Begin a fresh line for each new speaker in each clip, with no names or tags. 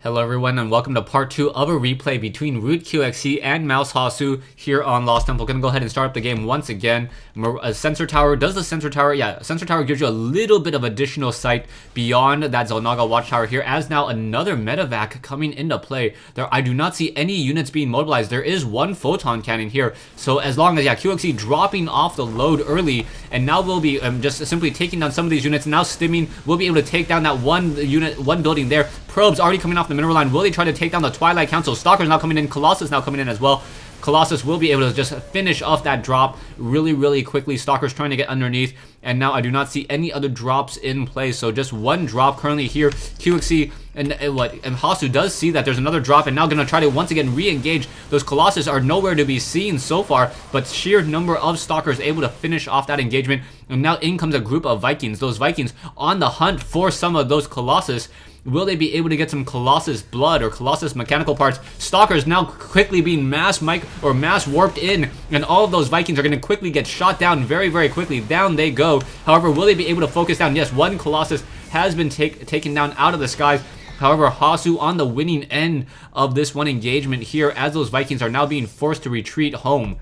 Hello everyone and welcome to part 2 of a replay between Root QXC and Mouz Hasu here on Lost Temple. Gonna go ahead and start up the game once again. A sensor tower, does the sensor tower, sensor tower gives you a little bit of additional sight beyond that Xel'Naga watchtower here, as now another medevac coming into play. I do not see any units being mobilized. There is one photon cannon here, so as long as, QXC dropping off the load early, and now we'll be just simply taking down some of these units. Now stimming, we'll be able to take down that one building there. Probes already coming off the mineral line. Will they try to take down the Twilight Council? Stalkers now coming in. Colossus now coming in as well. Colossus will be able to just finish off that drop really quickly. Stalkers trying to get underneath, and now I do not see any other drops in play, so just one drop currently here. QXC and Hasu does see that there's another drop, and now gonna try to once again re-engage. Those Colossus are nowhere to be seen so far, but sheer number of Stalkers able to finish off that engagement, and now in comes a group of Vikings. Those Vikings on the hunt for some of those Colossus. Will they be able to get some Colossus blood or Colossus mechanical parts? Stalkers now quickly being mass warped in, and all of those Vikings are going to quickly get shot down very quickly. Down they go. However, will they be able to focus down? Yes, one Colossus has been taken down out of the skies. However, Hasu on the winning end of this one engagement here, as those Vikings are now being forced to retreat home.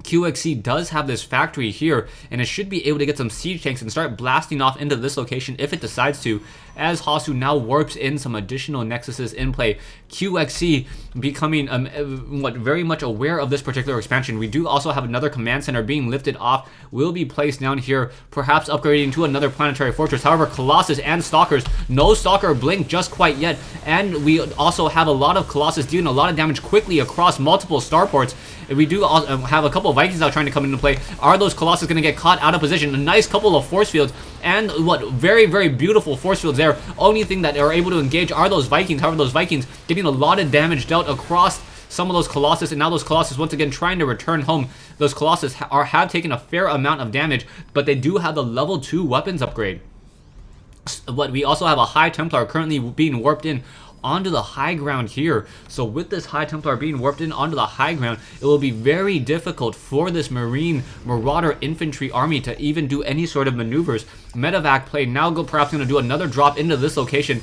QXC does have this factory here, and it should be able to get some siege tanks and start blasting off into this location if it decides to, as Hasu now warps in some additional nexuses in play. QXC becoming very much aware of this particular expansion. We do also have another command center being lifted off, will be placed down here, perhaps upgrading to another planetary fortress. However, Colossus and Stalkers, no Stalker blink just quite yet, and we also have a lot of Colossus dealing a lot of damage quickly across multiple starports. We do also have a couple of Vikings now trying to come into play. Are those Colossus going to get caught out of position? A nice couple of force fields, and very beautiful force fields there. Only thing that are able to engage are those Vikings. However, those Vikings getting a lot of damage dealt across some of those Colossus, and now those Colossus once again trying to return home. Those Colossus have taken a fair amount of damage, but they do have the level 2 weapons upgrade. We also have a High Templar currently being warped in onto the high ground here. So with this High Templar being warped in onto the high ground, it will be very difficult for this Marauder infantry army to even do any sort of maneuvers. Medevac play now perhaps going to do another drop into this location,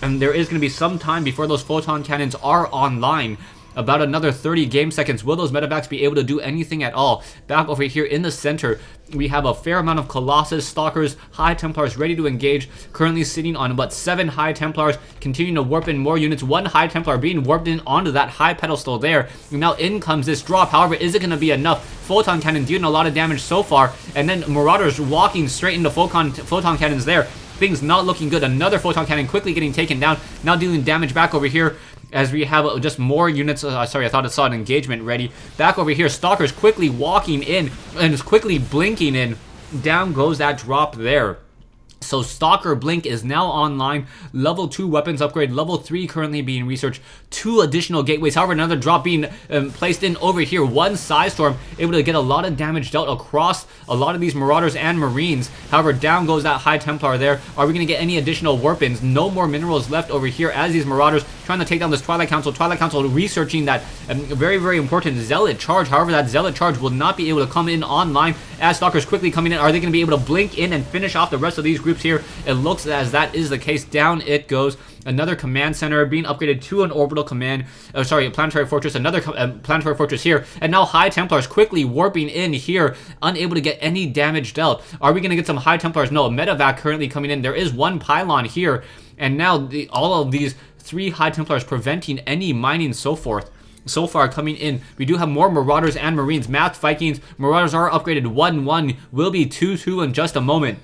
and there is going to be some time before those photon cannons are online. About another 30 game seconds. Will those medevacs be able to do anything at all? Back over here in the center, we have a fair amount of Colossus, Stalkers, High Templars ready to engage. Currently sitting on about 7 High Templars, continuing to warp in more units. 1 High Templar being warped in onto that high pedestal there. And now in comes this drop. However, is it going to be enough? Photon Cannon dealing a lot of damage so far, and then Marauders walking straight into Photon Cannons there. Things not looking good. Another Photon Cannon quickly getting taken down. Now dealing damage back over here, as we have just more units. Sorry, I thought I saw an engagement ready. Back over here, Stalkers quickly walking in and is quickly blinking in. Down goes that drop there. So Stalker Blink is now online. Level 2 weapons upgrade. Level 3 currently being researched. 2 additional gateways. However, another drop being placed in over here. 1 Psystorm able to get a lot of damage dealt across a lot of these Marauders and Marines. However, down goes that High Templar there. Are we going to get any additional warp-ins? No more minerals left over here as these Marauders trying to take down this Twilight Council. Twilight Council researching that very important Zealot charge. However, that Zealot charge will not be able to come in online as Stalkers quickly coming in. Are they going to be able to blink in and finish off the rest of these groups here? It looks as that is the case. Down it goes. Another command center being upgraded to an orbital command. A planetary fortress. Another planetary fortress here. And now High Templars quickly warping in here, unable to get any damage dealt. Are we going to get some High Templars? No. Medevac currently coming in. There is 1 pylon here, and now all of these 3 High Templars preventing any mining so forth. So far coming in, we do have more Marauders and Marines. Masked Vikings, Marauders are upgraded 1-1, will be 2-2 in just a moment.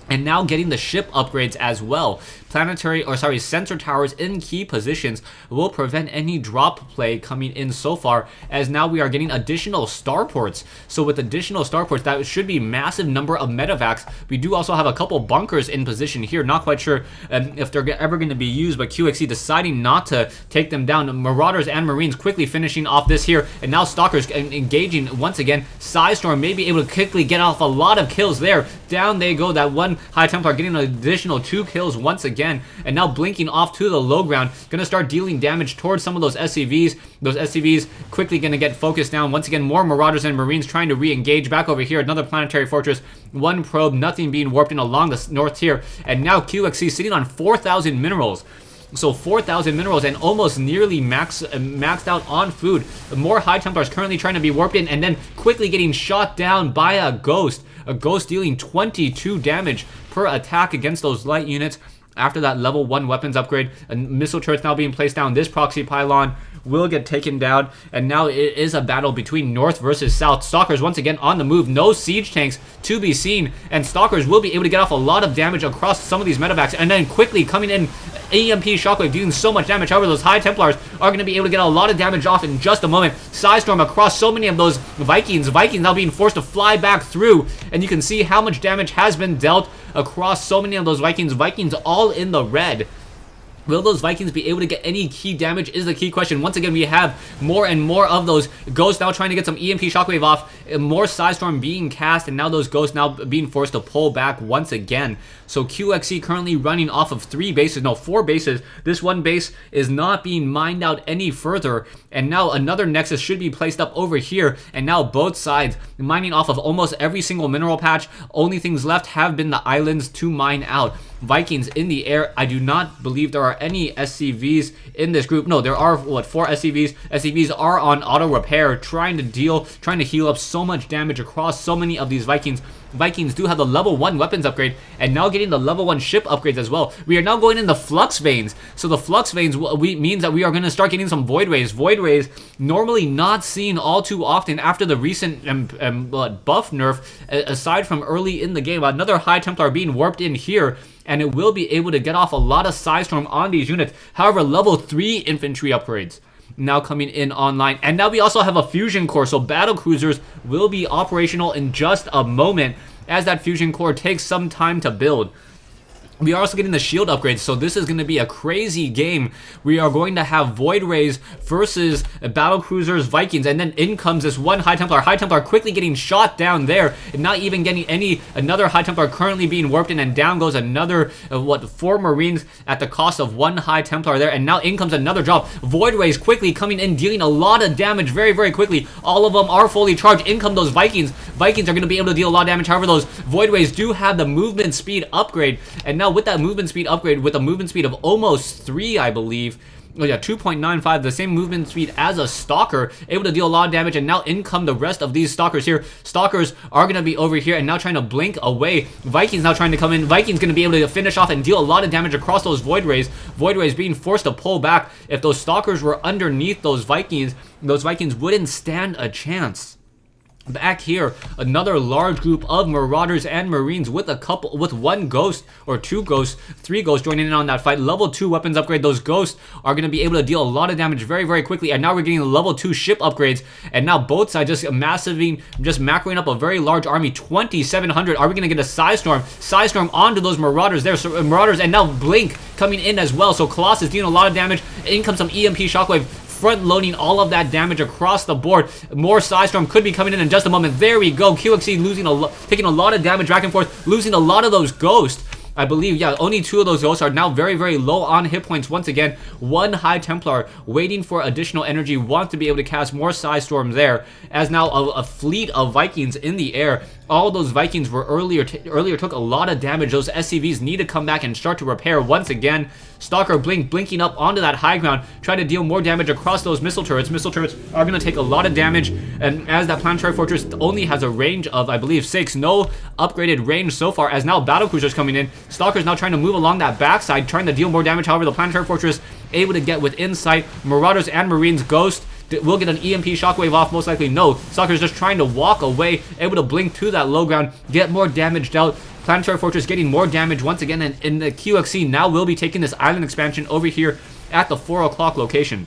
And now getting the ship upgrades as well. Sensor towers in key positions will prevent any drop play coming in so far, as now we are getting additional starports. So with additional starports, that should be massive number of medevacs. We do also have a couple bunkers in position here. Not quite sure if they're ever going to be used, but QXC deciding not to take them down. Marauders and Marines quickly finishing off this here, and now Stalkers engaging once again. Psystorm may be able to quickly get off a lot of kills there. Down they go. That 1 High Templar getting an additional 2 kills once again, and now blinking off to the low ground. Gonna start dealing damage towards some of those SCVs. Those SCVs quickly gonna get focused down. Once again, more Marauders and Marines trying to re-engage. Back over here, another planetary fortress. 1 probe, nothing being warped in along the north tier. And now QXC sitting on 4,000 minerals. So 4,000 minerals and almost nearly maxed out on food. More High Templars currently trying to be warped in and then quickly getting shot down by a Ghost. A Ghost dealing 22 damage per attack against those light units. After that level 1 weapons upgrade, a missile turret's now being placed down. This proxy pylon will get taken down, and now it is a battle between North versus South. Stalkers once again on the move. No siege tanks to be seen, and Stalkers will be able to get off a lot of damage across some of these medevacs, and then quickly coming in, EMP Shockwave dealing so much damage. However, those High Templars are going to be able to get a lot of damage off in just a moment. Psystorm across so many of those Vikings. Vikings now being forced to fly back through, and you can see how much damage has been dealt across so many of those Vikings. Vikings all in the red. Will those Vikings be able to get any key damage is the key question. Once again, we have more and more of those Ghosts now trying to get some EMP Shockwave off. More Psystorm being cast, and now those Ghosts now being forced to pull back once again. So QXC currently running off of 4 bases. This one base is not being mined out any further. And now another Nexus should be placed up over here. And now both sides mining off of almost every single mineral patch. Only things left have been the islands to mine out. Vikings in the air. I do not believe there are any SCVs in this group. No, there are, 4 SCVs. SCVs are on auto repair, trying to heal up so much damage across so many of these Vikings. Vikings do have the level 1 weapons upgrade, and now getting the level 1 ship upgrades as well. We are now going in the Flux Veins. So the Flux Veins means that we are going to start getting some Void Rays. Void Rays normally not seen all too often after the recent buff nerf, aside from early in the game. Another High Templar being warped in here, and it will be able to get off a lot of Psystorm on these units. However, level 3 infantry upgrades now coming in online. And now we also have a fusion core, so battle cruisers will be operational in just a moment as that fusion core takes some time to build. We are also getting the shield upgrades, so this is going to be a crazy game. We are going to have Void Rays versus Battle Cruisers, Vikings, and then in comes this one High Templar. High Templar quickly getting shot down there, and not even getting another High Templar currently being warped in, and down goes another, 4 Marines at the cost of 1 High Templar there, and now in comes another drop. Void Rays quickly coming in, dealing a lot of damage very, very quickly. All of them are fully charged. In come those Vikings. Vikings are going to be able to deal a lot of damage. However, those Void Rays do have the movement speed upgrade, and now with that movement speed upgrade, with a movement speed of almost 3, I believe. Oh yeah, 2.95, the same movement speed as a Stalker, able to deal a lot of damage, and now in come the rest of these Stalkers here. Stalkers are going to be over here and now trying to blink away. Vikings now trying to come in. Vikings going to be able to finish off and deal a lot of damage across those Void Rays. Void Rays being forced to pull back. If those Stalkers were underneath those Vikings wouldn't stand a chance. Back here, another large group of Marauders and Marines with 1 Ghost or 2 Ghosts, 3 Ghosts joining in on that fight. Level 2 weapons upgrade. Those Ghosts are going to be able to deal a lot of damage very, very quickly. And now we're getting the level 2 ship upgrades. And now both sides just macroing up a very large army. 2,700. Are we going to get a Psystorm? Psystorm onto those Marauders there. So Marauders, and now Blink coming in as well. So Colossus dealing a lot of damage. In comes some EMP Shockwave, front loading all of that damage across the board. More Psystorm could be coming in just a moment. There we go. QXC taking a lot of damage back and forth, losing a lot of those Ghosts. I believe, yeah, only 2 of those Ghosts are now very, very low on hit points. Once again, 1 High Templar waiting for additional energy, wants to be able to cast more Psystorm there, as now a fleet of Vikings in the air. All those Vikings were earlier took a lot of damage. Those SCVs need to come back and start to repair once again. Stalker blinking up onto that high ground, try to deal more damage across those missile turrets. Missile turrets are going to take a lot of damage, and as that planetary fortress only has a range of, I believe, 6, no upgraded range so far, as now battle cruisers coming in. Stalker's now trying to move along that backside, trying to deal more damage. However, the planetary fortress able to get within sight. Marauders and Marines, Ghost will get an EMP Shockwave off, most likely. No, Stalker's just trying to walk away, able to blink to that low ground, get more damage dealt. Planetary Fortress getting more damage once again, and in the QXC now will be taking this island expansion over here at the 4 o'clock location.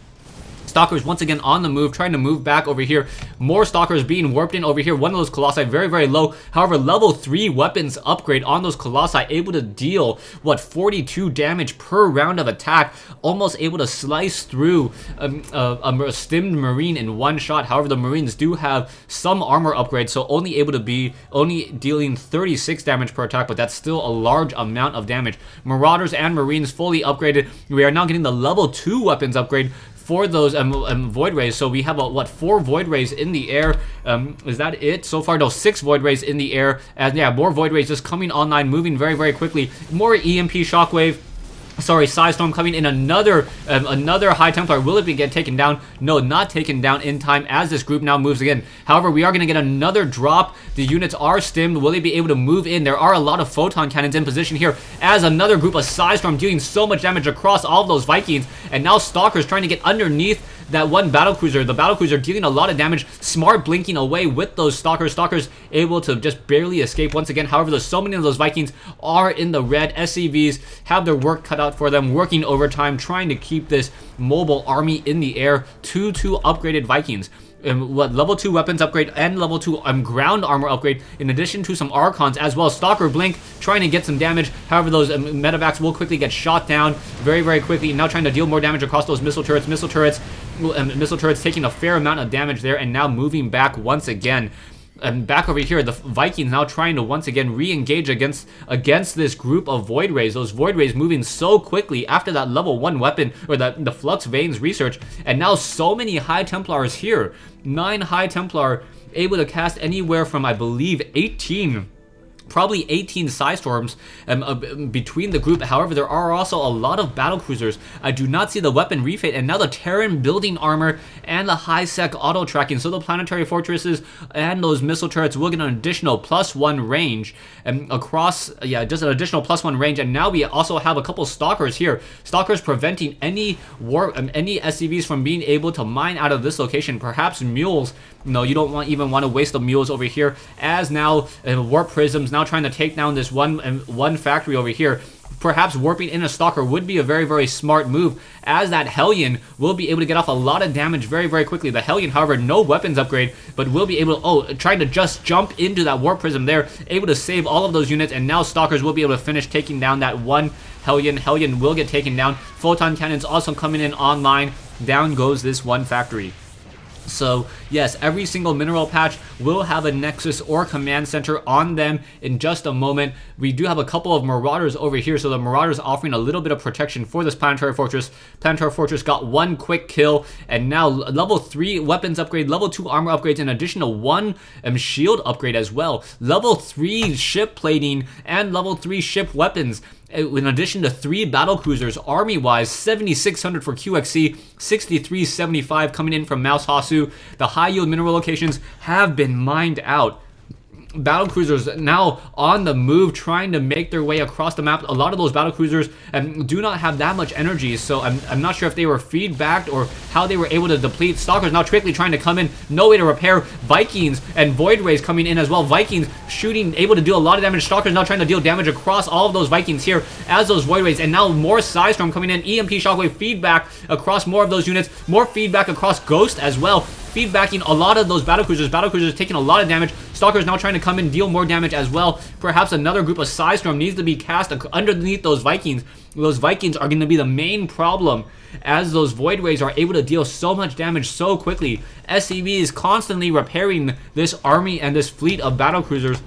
Stalkers once again on the move, trying to move back over here. More Stalkers being warped in over here. One of those Colossi very, very low. However, level 3 weapons upgrade on those Colossi, able to deal, 42 damage per round of attack. Almost able to slice through a stimmed Marine in one shot. However, the Marines do have some armor upgrades, so only dealing 36 damage per attack, but that's still a large amount of damage. Marauders and Marines fully upgraded. We are now getting the level 2 weapons upgrade for those Void Rays. So we have 4 Void Rays in the air. Is that it so far? No, 6 Void Rays in the air, and yeah, more Void Rays just coming online, moving very, very quickly. More EMP Shockwave. Sorry, Psystorm coming in, another High Templar. Will it get taken down? No, not taken down in time as this group now moves again. However, we are going to get another drop. The units are stimmed. Will they be able to move in? There are a lot of photon cannons in position here as another group of Psystorm dealing so much damage across all of those Vikings. And now Stalkers trying to get underneath that one battlecruiser. The battlecruiser dealing a lot of damage. Smart blinking away with those Stalkers. Stalkers able to just barely escape once again. However, there's so many of those Vikings are in the red. SCVs have their work cut out for them, working overtime, trying to keep this mobile army in the air. 2 upgraded Vikings. Level 2 weapons upgrade and level 2 ground armor upgrade, in addition to some Archons as well. Stalker Blink trying to get some damage. However, those medevacs will quickly get shot down very quickly. Now trying to deal more damage across those missile turrets. Missile turrets taking a fair amount of damage there, and now moving back once again. And back over here, the Vikings now trying to once again re-engage against this group of Void Rays. Those Void Rays moving so quickly after that level 1 weapon, or the Flux Veins research. And now so many High Templars here. 9 High Templar able to cast anywhere from, I believe, 18... probably 18 Psystorms between the group. However, there are also a lot of battlecruisers. I do not see the weapon refit, and now the Terran building armor and the high sec auto tracking. So the planetary fortresses and those missile turrets will get an additional +1 range across, just an additional +1 range. And now we also have a couple Stalkers here. Stalkers preventing any SCVs from being able to mine out of this location. Perhaps mules. No, you don't even want to waste the mules over here, as now Warp Prisms now trying to take down this one factory over here. Perhaps warping in a Stalker would be a very smart move, as that Hellion will be able to get off a lot of damage very quickly. The Hellion, however, no weapons upgrade, but will be able to, trying to just jump into that Warp Prism there, able to save all of those units, and now Stalkers will be able to finish taking down that one Hellion. Hellion will get taken down. Photon Cannons also coming in online. Down goes this one factory. So yes, every single mineral patch will have a Nexus or Command Center on them in just a moment. We do have a couple of Marauders over here, so the Marauders offering a little bit of protection for this Planetary Fortress. Planetary Fortress got 1 quick kill, and now level 3 weapons upgrade, level 2 armor upgrades, in addition to 1 shield upgrade as well. Level 3 ship plating and level 3 ship weapons. In addition to 3 battle cruisers, army-wise, 7,600 for QXC, 6,375 coming in from Mouz Hasu. The high-yield mineral locations have been mined out. Battle cruisers now on the move, trying to make their way across the map. A lot of those battle cruisers do not have that much energy, so I'm not sure if they were feedbacked or how they were able to deplete. Stalkers now quickly trying to come in, no way to repair. Vikings and Void Rays coming in as well. Vikings shooting, able to do a lot of damage. Stalkers now trying to deal damage across all of those Vikings here as those Void Rays, and now more Psystorm coming in. EMP Shockwave feedback across more of those units, more feedback across Ghost as well. Feedbacking a lot of those battlecruisers taking a lot of damage. Stalkers now trying to come in, deal more damage as well. Perhaps another group of Psystorm needs to be cast underneath those Vikings. Those Vikings are going to be the main problem, as those Void Rays are able to deal so much damage so quickly. SCV is constantly repairing this army and this fleet of battlecruisers.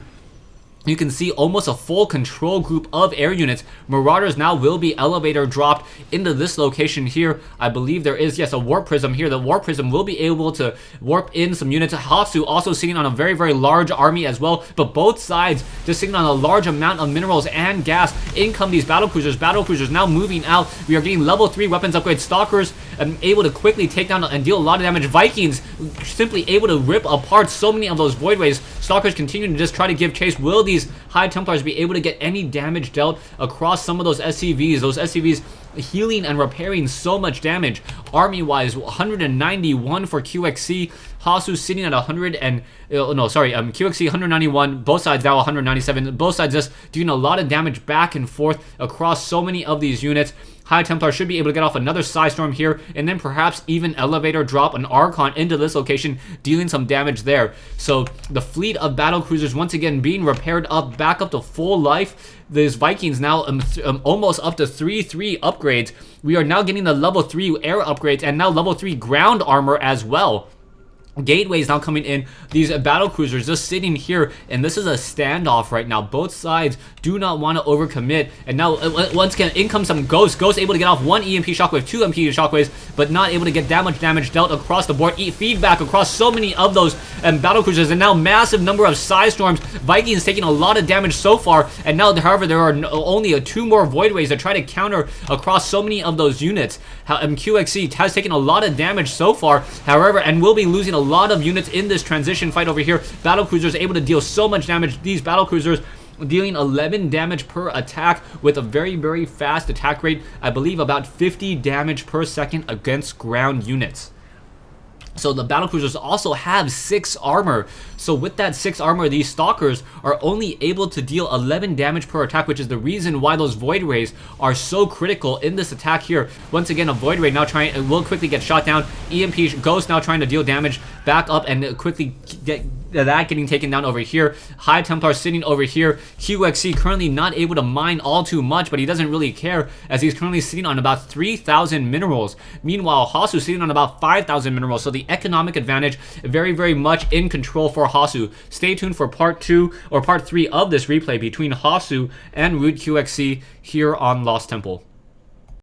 You can see almost a full control group of air units. Marauders now will be elevator dropped into this location here. I believe there is, yes, a Warp Prism here. The Warp Prism will be able to warp in some units. Hasu also sitting on a very large army as well. But both sides just sitting on a large amount of minerals and gas. In come these battlecruisers. Battlecruisers now moving out. We are getting level 3 weapons upgrades. Stalkers able to quickly take down and deal a lot of damage. Vikings simply able to rip apart so many of those Void Rays. Stalkers continue to just try to give chase. Will these High Templars be able to get any damage dealt across some of those SCVs? Those SCVs healing and repairing so much damage. Army-wise, 191 for QXC. Hasu sitting at 100 and... QXC 191. Both sides now 197. Both sides just doing a lot of damage back and forth across so many of these units. High Templar should be able to get off another Psystorm here, and then perhaps even elevator drop an Archon into this location, dealing some damage there. So the fleet of battle cruisers once again being repaired up, back up to full life. These Vikings now almost up to 3 upgrades. We are now getting the level 3 air upgrades and now level 3 ground armor as well. Gateways now coming in, these battle cruisers just sitting here, and this is a standoff right now. Both sides do not want to overcommit, and now once again in comes some Ghost able to get off one EMP shockwave, 2 EMP shockwaves, but not able to get that much damage dealt across the board. Feedback across so many of those battle cruisers, and now massive number of Side Storms. Vikings taking a lot of damage so far, and now however there are only 2 more Void Rays to try to counter across so many of those units. QXC has taken a lot of damage so far, however, and will be losing a lot of units in this transition fight over here. Battle cruisers able to deal so much damage. These battle cruisers dealing 11 damage per attack with a very, very fast attack rate. I believe about 50 damage per second against ground units. So the battle cruisers also have 6 armor. So with that 6 armor, these stalkers are only able to deal 11 damage per attack, which is the reason why those Void Rays are so critical in this attack here. Once again, a Void Ray now will quickly get shot down. EMP Ghost now trying to deal damage back up and quickly get that getting taken down over here. High Templar sitting over here. QXC currently not able to mine all too much, but he doesn't really care as he's currently sitting on about 3,000 minerals. Meanwhile, Hasu sitting on about 5,000 minerals. So the economic advantage very, very much in control for Hasu. Stay tuned for part 2 or part 3 of this replay between Hasu and Root QXC here on Lost Temple.